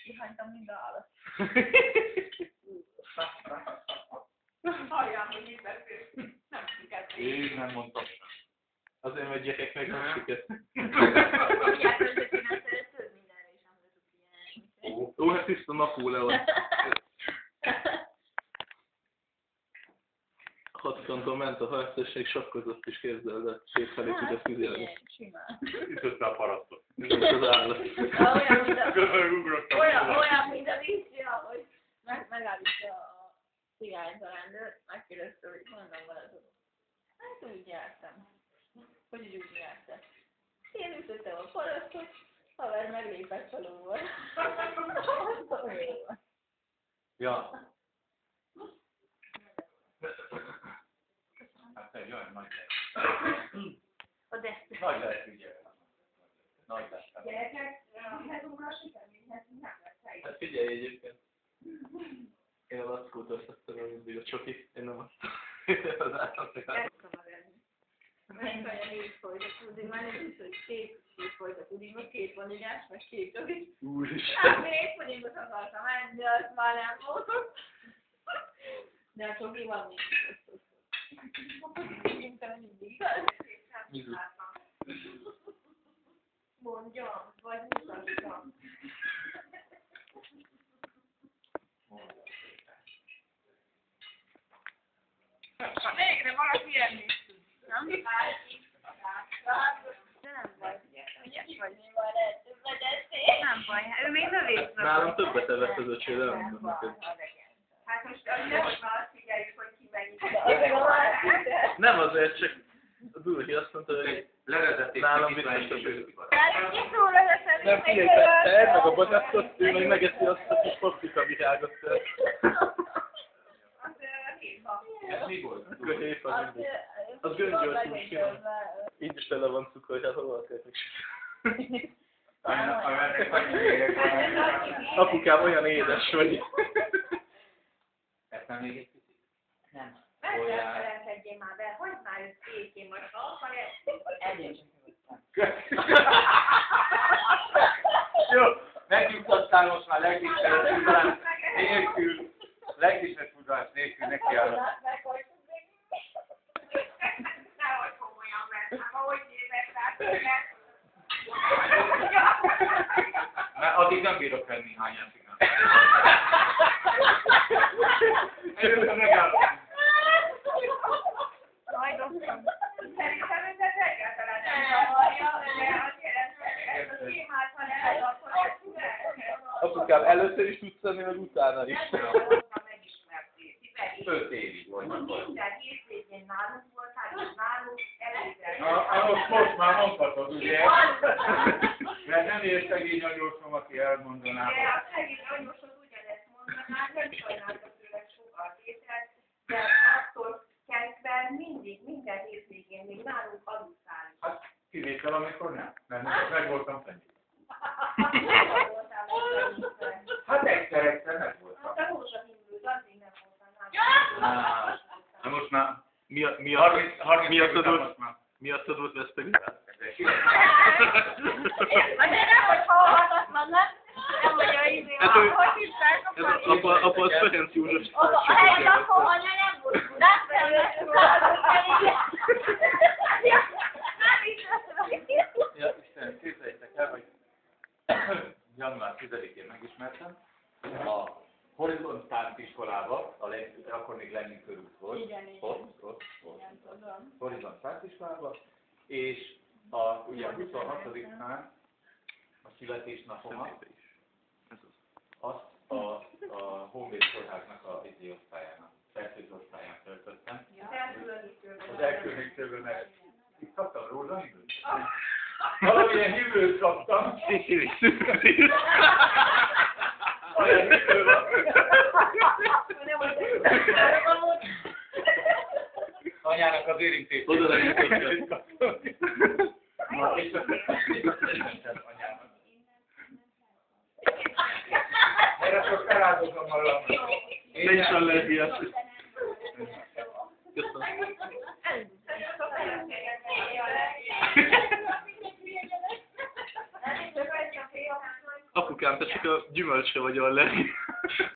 kihánytam mind a állat. Halljál, hogy mit beszélsz. Nem sikerült. Én nem mondtam. Azért megy gyerekek meg nem siket. Ugye, hogy én nem szeretőd mindenre is nem tudok ilyen. Ó, hát tiszta Napóleon. 6 kanton ment a harcosság, sakkozott is képzeld, de szétfelé tudott figyelni. Simán. Ütötte a parasztot. Ez az állat. Olyan, mint a vízja, hogy megállítja a cigányt a rendőr, megkérdezte, hogy mondom valamit. Hát úgy jártam. Hogy úgy jártam. Én ütöttem a parasztot, haver meglépett falóval. Ja. Hát te jaj, nagy lesz. Nagy lesz, ugye. Nagy lesz. Gyerekek, hát óra sikerülhet, nem lesz hely. Hát figyelj egyébként. Én a lackót osztottam el mindig a csokit, én nem azt. Az állatokát. Megkajja 4 fajta puding, már nem is, hogy 2 fajta puding, vagy 2 vaníliás, meg 2 csokit. Úristen. Hát még egy pudingot akartam enni, de azt már nem voltott. De a csoki van még osztott. Szerintem mindig igaz. Mizu. Mondjam, vagy mutassam. Végre valaki ilyen tud. Nem? De nem baj. Nem baj, ő még növészt. Nálam többet evett az öcsé, de nem tudom neked. Hát most most már azt figyeljük, hogy ki mennyit. Nem azért, csak a Dulhi azt mondta, hogy Levezették nálam ki, biztos ki, több. Nem Nem figyelj, te edd meg a bocsátot, ő meg megeszi azt a kis paprika virágot. Ez mi volt? Akkor hétfal mindig. Az göngyölt úgy finom. Így is tele van cukor, hogy hol kell meg. Apukám olyan édes vagy. Ezt nem még egy picit? Nem felejtkedjél már be, hagyd már őt békén, most ha akarja. Egyébként Jó, megnyugtattál most már legkisebb tudás nélkül. Legkisebb tudás nélkül neki állok. Nehogy komolyan vett, ahogy nézett rá, Mert addig nem bírok venni hányán cigán. Előtte megállom. Szerintem ez egyáltalán nem zavarja, de azért ezt a témát, ha lehet, akkor Apukám, először is tudsz enni, meg utána is. megismerték. 5 évig volt. Minden hétvégén nálunk voltál, és nálunk előre. Most már mondhatod, ugye? Mert nem ér szegény anyósom, aki elmondaná. De a szegény anyósod ugyanezt mondaná, nem sajnáltak tőle sokat ételt, de attól kezdve mindig, minden hétvégén még nálunk aludtál. Hát kivétel, amikor nem. Mert meg voltam fenni. Hát egyszer meg voltam. Hát a rózsahimlőd, addig nem voltam nálunk. Na most már Miattad volt vesztegel? Azért nem, hogy hallhatatlan, nem vagy a izé, hogy hívták a Fali? Apa az Ferenc József. A helyi lakóanya nem volt Budán, Ja, Isten, képzeljétek el, hogy január 10-én megismertem a Horizont Párt iskolába, akkor még Lenin körút volt. Igen. Ott. Horizont Párt iskolába, és ugye a 26-án a születésnapomat azt a Honvéd Kórháznak a osztályának, fertőző osztályán töltöttem. Az elkülönítőből, mert itt kaptam rózsahimlőt. Valamilyen himlőt kaptam. Olyan himlő van. Anyának az érintés. Oda lejutott. És azt anyának. Erre akkor feláldozom magam. Ne is allergiás. Köszönöm. Apukám, te csak a gyümölcsre vagy allergiás.